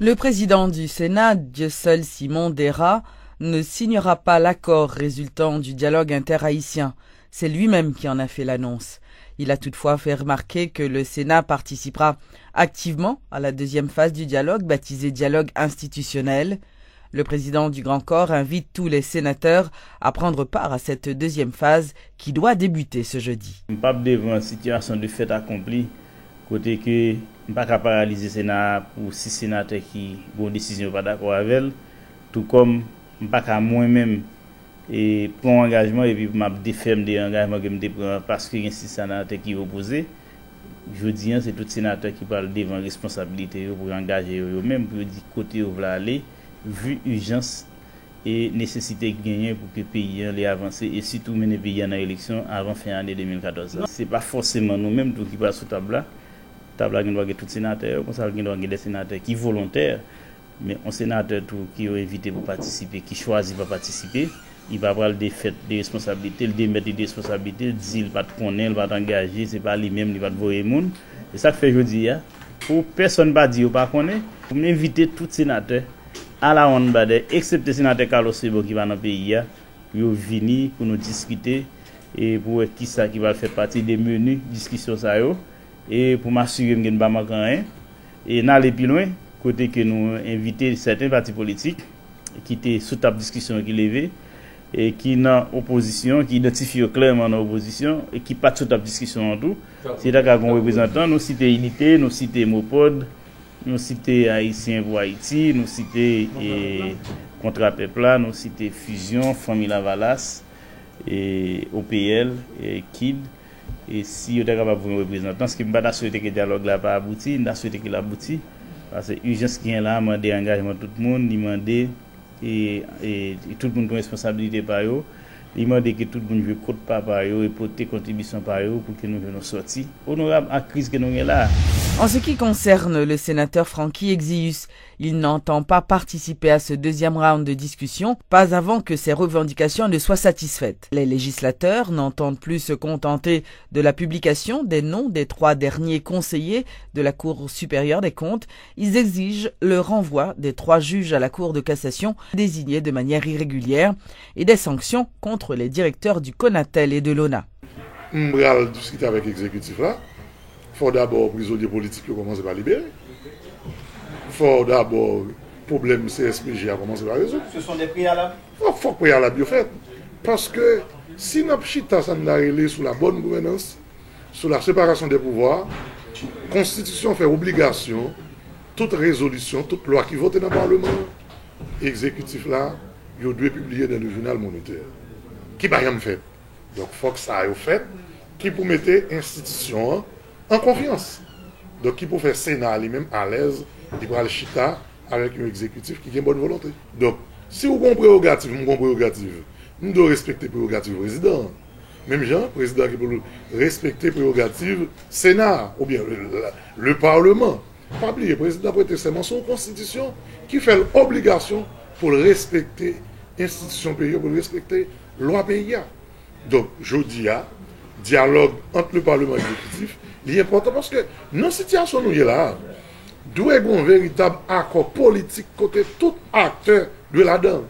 Le président du Sénat, Dieuseul Simon Dera, ne signera pas l'accord résultant du dialogue interhaïtien. C'est lui-même qui en a fait l'annonce. Il a toutefois fait remarquer que le Sénat participera activement à la deuxième phase du dialogue, baptisée dialogue institutionnel. Le président du Grand Corps invite tous les sénateurs à prendre part à cette deuxième phase qui doit débuter ce jeudi. Je ne suis pas devant une situation de fait accompli, côté que je ne suis pas capable de paralyser le Sénat pour 6 sénateurs qui ont une décision pas d'accord avec elle, tout comme je ne suis pas capable moi-même et prendre engagement et puis je déferme des engagements que je prends parce qu'il y a 6 sénateurs qui sont opposés. Je dis c'est tous les sénateurs qui parlent devant responsabilité pour engager eux-mêmes, pour dire côté où vous voulez aller, vu l'urgence et nécessité de gagner pour que le pays ait avancé et surtout mener le pays en élection avant fin année 2014. Ce n'est pas forcément nous-mêmes qui passons sur la table qui doit être tous les sénateurs, comme ça il doit être des sénateurs qui sont volontaires, mais un sénateur qui est invité pour participer, qui choisit pour participer, il va avoir des faits, des responsabilités, le démettre des responsabilités, il va te connaître, il va t'engager, c'est pas lui-même, il va te voir les gens. Et ça fait aujourd'hui, pour personne ne dire pas connaître, pour m'inviter tous les sénateurs à la honte, excepté le sénateur Carlos Sebo qui va dans le pays, pour venir pour nous discuter et pour qui ça qui va faire partie des menus discussion ça et pour m'assurer que nous ne pas manquer rien et n'aller plus loin côté que nous inviter certains partis politiques qui étaient sous table discussion qui levé et qui dans opposition qui identifient clairement dans opposition et qui pas sous table discussion en tout c'est là qu'on représentant nous citer Unité, nous citer Mopod, nous citer Haïtien pour Haïti, nous citer Contre Pepla, nous citer Fusion, Famille Lavalas et OPL et KID. Et si vous êtes capable de vous représenter, ce qui me bat souhaiter que le dialogue n'a pas abouti, on a souhaité qu'il aboutit. Parce que l'urgence qui est là, demander engagement tout le monde, demander et tout le monde a une responsabilité par eux. Il m'a dit que tout le monde veut côte par eux et porter contribution par eux pour que nous puissions sortir. Honorable à la crise que nous sommes là. En ce qui concerne le sénateur Franky Exius, il n'entend pas participer à ce deuxième round de discussion, pas avant que ses revendications ne soient satisfaites. Les législateurs n'entendent plus se contenter de la publication des noms des 3 derniers conseillers de la Cour supérieure des comptes. Ils exigent le renvoi des 3 juges à la Cour de cassation désignés de manière irrégulière et des sanctions contre les directeurs du Conatel et de l'ONA. On va discuter avec l'exécutif là. Il faut d'abord prisonniers politiques qui commencent à libérer. Il faut d'abord problème CSPJ à commencer à résoudre. Ce sont des préalables. Il faut préalables fait. Parce que si notre chita ça nous a sous la bonne gouvernance, sous la séparation des pouvoirs, la Constitution fait obligation, toute résolution, toute loi qui vote dans le Parlement, l'exécutif là, il doit publier dans le journal monétaire. Qui n'a rien fait. Donc il faut que ça aille fait, qui pour mettre l'institution en confiance. Donc, qui peut faire Sénat lui-même à l'aise, il peut aller chita avec un exécutif qui a une bonne volonté. Donc, si vous avez une prérogative, nous devons respecter la prérogative président. Même gens, le président qui peut respecter la prérogative Sénat, ou bien le Parlement. Pas oublier, le président peut être seulement son constitution qui fait l'obligation pour respecter l'institution pays, pour respecter la loi pays. Donc, je dis, dialogue entre le Parlement et l'exécutif, il est important parce que dans cette situation où nous sommes là, doit y avoir un véritable accord politique côté tout acteur de la donne.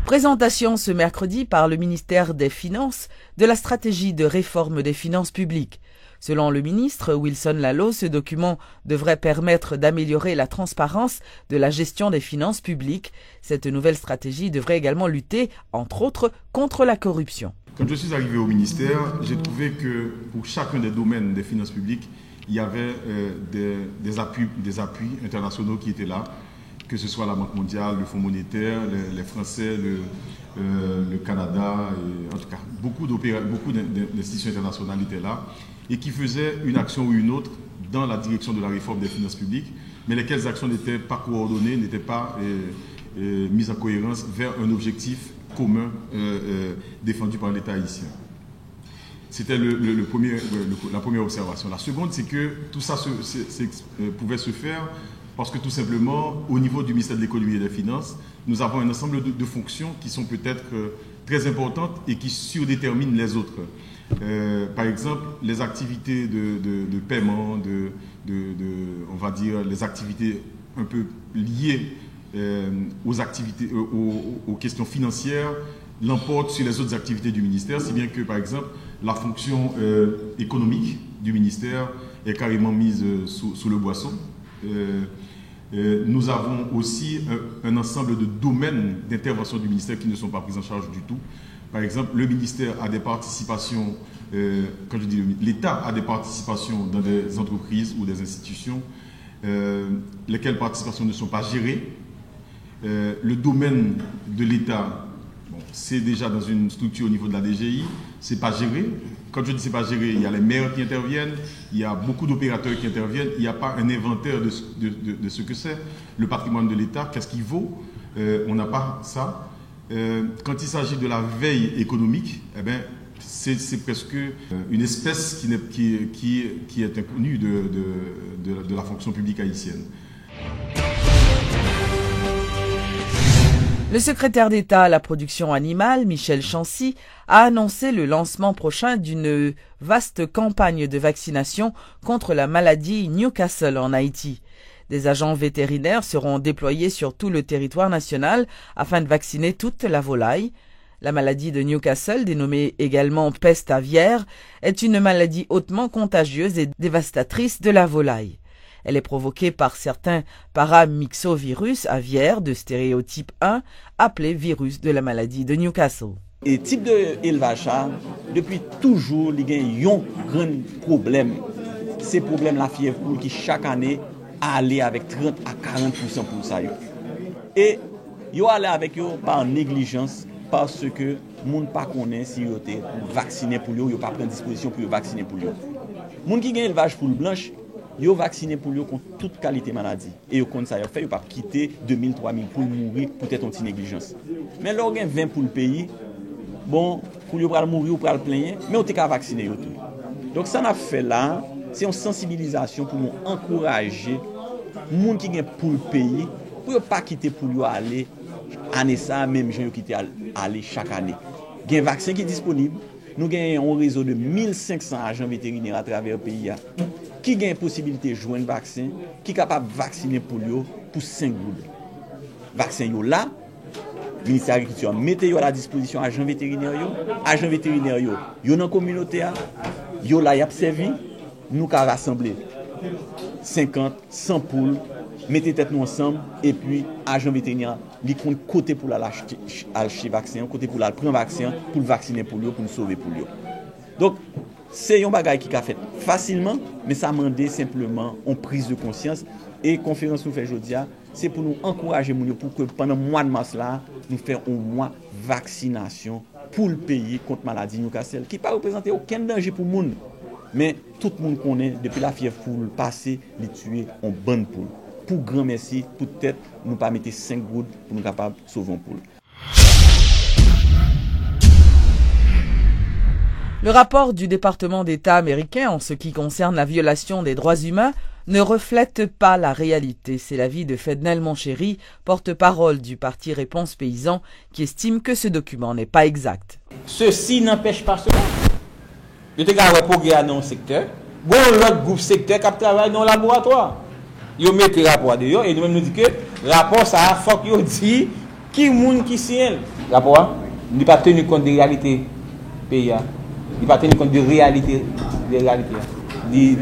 Présentation ce mercredi par le ministère des Finances de la stratégie de réforme des finances publiques. Selon le ministre Wilson Lallo, ce document devrait permettre d'améliorer la transparence de la gestion des finances publiques. Cette nouvelle stratégie devrait également lutter, entre autres, contre la corruption. Quand je suis arrivé au ministère, j'ai trouvé que pour chacun des domaines des finances publiques, il y avait des appuis internationaux qui étaient là, que ce soit la Banque mondiale, le Fonds monétaire, les Français, le Canada, et en tout cas beaucoup d'institutions internationales étaient là et qui faisaient une action ou une autre dans la direction de la réforme des finances publiques, mais lesquelles actions n'étaient pas coordonnées, n'étaient pas mises en cohérence vers un objectif commun défendu par l'État haïtien. C'était la première observation. La seconde, c'est que tout ça pouvait se faire parce que tout simplement, au niveau du ministère de l'économie et des finances, nous avons un ensemble de fonctions qui sont peut-être très importantes et qui surdéterminent les autres. Par exemple, les activités de paiement, on va dire, les activités un peu liées aux questions financières l'emportent sur les autres activités du ministère, si bien que, par exemple, la fonction économique du ministère est carrément mise sous le boisseau. Nous avons aussi un ensemble de domaines d'intervention du ministère qui ne sont pas pris en charge du tout. Par exemple, le ministère a des participations, quand je dis l'État a des participations dans des entreprises ou des institutions, lesquelles participations ne sont pas gérées. Le domaine de l'État, bon, c'est déjà dans une structure au niveau de la DGI, c'est pas géré. Quand je dis c'est pas géré, il y a les maires qui interviennent, il y a beaucoup d'opérateurs qui interviennent, il n'y a pas un inventaire de ce que c'est. Le patrimoine de l'État, qu'est-ce qu'il vaut? On n'a pas ça. Quand il s'agit de la veille économique, eh bien, c'est presque une espèce qui est inconnue de la fonction publique haïtienne. Le secrétaire d'État à la production animale, Michel Chancy, a annoncé le lancement prochain d'une vaste campagne de vaccination contre la maladie Newcastle en Haïti. Des agents vétérinaires seront déployés sur tout le territoire national afin de vacciner toute la volaille. La maladie de Newcastle, dénommée également peste aviaire, est une maladie hautement contagieuse et dévastatrice de la volaille. Elle est provoquée par certains paramyxovirus aviaires de stéréotype 1, appelés virus de la maladie de Newcastle. Et type d'élevage, depuis toujours, il y a un grand problème. C'est le problème de la fièvre poule qui chaque année allait avec 30 à 40% pour ça. Et ils allaient avec eux par négligence parce que les gens ne connaissent pas si ils sont vaccinés pour eux, ils ne pas prendre disposition pour vacciner pour eux. Les gens qui ont un élevage poule blanche, ils ont vacciné pour eux contre toute qualité de maladie. Et ils ont fait, ils ne pas quitter 2000, 3000 poules mourir peut-être en petite négligence. Mais là, il y a 20 poules pays, bon, pour eux pour mourir ou pour le plaindre, mais on est qu'à vacciner eux. Donc ça n'a fait là, c'est une sensibilisation pour nous encourager les gens qui ont pour le pays, pour ne pas quitter pour eux aller, année ça, même gens qui quittent aller chaque année. Il y a un vaccin qui est disponible. Nous avons un réseau de 1500 agents vétérinaires à travers le pays qui ont la possibilité de jouer un vaccin, qui est capable de vacciner polio pour 5 gouttes. Vaccin là, le ministère de l'Agriculture mettez à la disposition des agents vétérinaires. Agents vétérinaires, ils sont dans la communauté, ils sont là, ils ont servi. Nous avons rassemblé 50, 100 poules, mettez tête nous ensemble, et puis agents vétérinaires, ils ont côté pour acheter vaccin, côté pour prendre vaccin, pour vacciner polio, pour nous sauver polio. Donc, c'est un bagage qui a fait facilement, mais ça demande simplement une prise de conscience. Et la conférence nous fait aujourd'hui, c'est pour nous encourager pour que pendant le mois de mars, là, nous fassions un mois de vaccination pour le pays contre la maladie Newcastle, qui ne représente aucun danger pour le monde. Mais tout le monde connaît, depuis la fièvre poule passée, les tuer en bonne poule. Pour grand merci, peut-être nous pas mettre 5 gouttes pour nous capables de sauver une poule. Le rapport du département d'État américain en ce qui concerne la violation des droits humains ne reflète pas la réalité. C'est l'avis de Fednel Monchéry, porte-parole du parti Réponse Paysan, qui estime que ce document n'est pas exact. Ceci n'empêche pas cela. Je te garde pour regarder dans le secteur. Bon, l'autre groupe secteur qui travaille dans le laboratoire. Ils mettent le rapport dehors et nous-mêmes nous disons que le rapport, ça faut qu'ils disent qui est le monde qui signe. Le rapport n'est pas tenu compte des réalités pays. Il n'est pas tenu compte de réalité.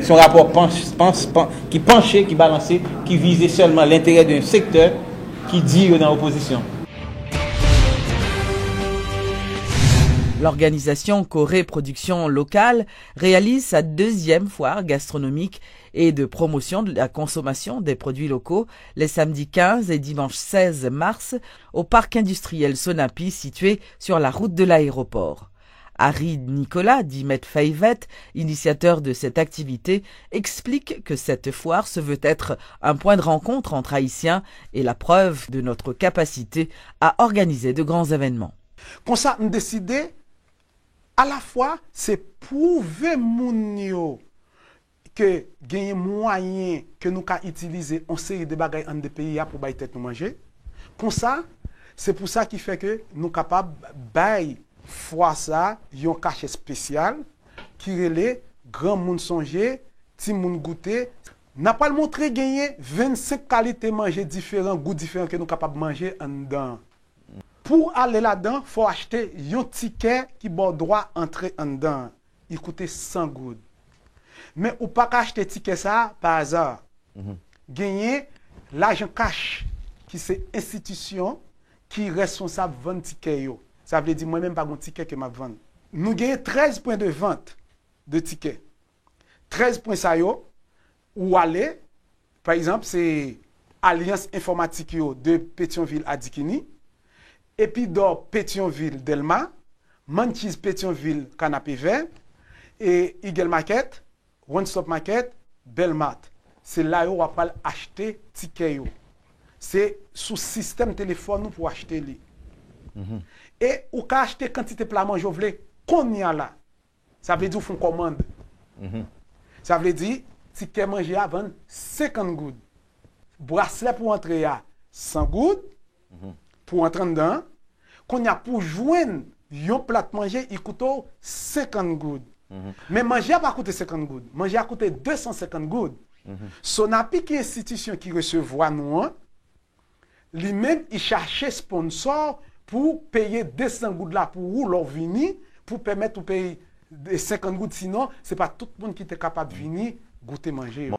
Son rapport qui penchait, qui balançait, qui visait seulement l'intérêt d'un secteur qui dit dans l'opposition. L'organisation Corée Production Locale réalise sa 2e foire gastronomique et de promotion de la consommation des produits locaux les samedis 15 et dimanche 16 mars au parc industriel Sonapi situé sur la route de l'aéroport. Harry Nicolas, dit Maître Fayvet, initiateur de cette activité, explique que cette foire se veut être un point de rencontre entre Haïtiens et la preuve de notre capacité à organiser de grands événements. Comme ça, on décide à la fois, c'est prouver moun yo que gagner moyen que nous ka utiliser en série de bagages en des pays pour bailler tête nous manger. Comme ça, c'est pour ça qui fait que nous capable bailler fois ça, yon cachet spécial qui relait grand monde songer, petit monde goûter. N'a pas le montré gagner 25 qualités manger différents, goûts différents que nous capables de manger en dedans. Pour aller là-dedans, faut acheter un ticket qui bon droit entrer en dedans. Il coûtait 100 gouttes. Mais ou pas acheter ticket ça par hasard. Gagner l'argent cash qui c'est institution qui est responsable de vendre ticket yo. Ça veut dire moi-même pas mon ticket que m'a vendre. Nous gagnons 13 points de vente de tickets. 13 points ça yo ou aller par exemple c'est Alliance informatique yo de Pétionville à Dikini et puis dans Pétionville Delma, Manchis Pétionville Canapé Vert et Eagle Market, One Stop Market, Belmat. C'est là où on va acheter ticket yo. C'est sous système téléphone pour acheter li. Et ou ka acheter quantité plat manger vle qu'on y a là. Ça veut dire font commande. Ça veut dire ticket manger à vendre 50 gouttes. Bracelet pour entrer à 100 gouttes. Pour entrer dedans, qu'on y a pour joindre un plat manger, il coûte 50 gouttes. Mais manger n'a pas coûté 50 gouttes. Manger a coûté 250 gouttes. Sonapi qui est institution qui recevoir nous, lui-même, il cherchait sponsor pour payer 200 gouttes là pour leur venir, pour permettre de payer 50 gouttes. Sinon, ce n'est pas tout le monde qui était capable de venir goûter manger.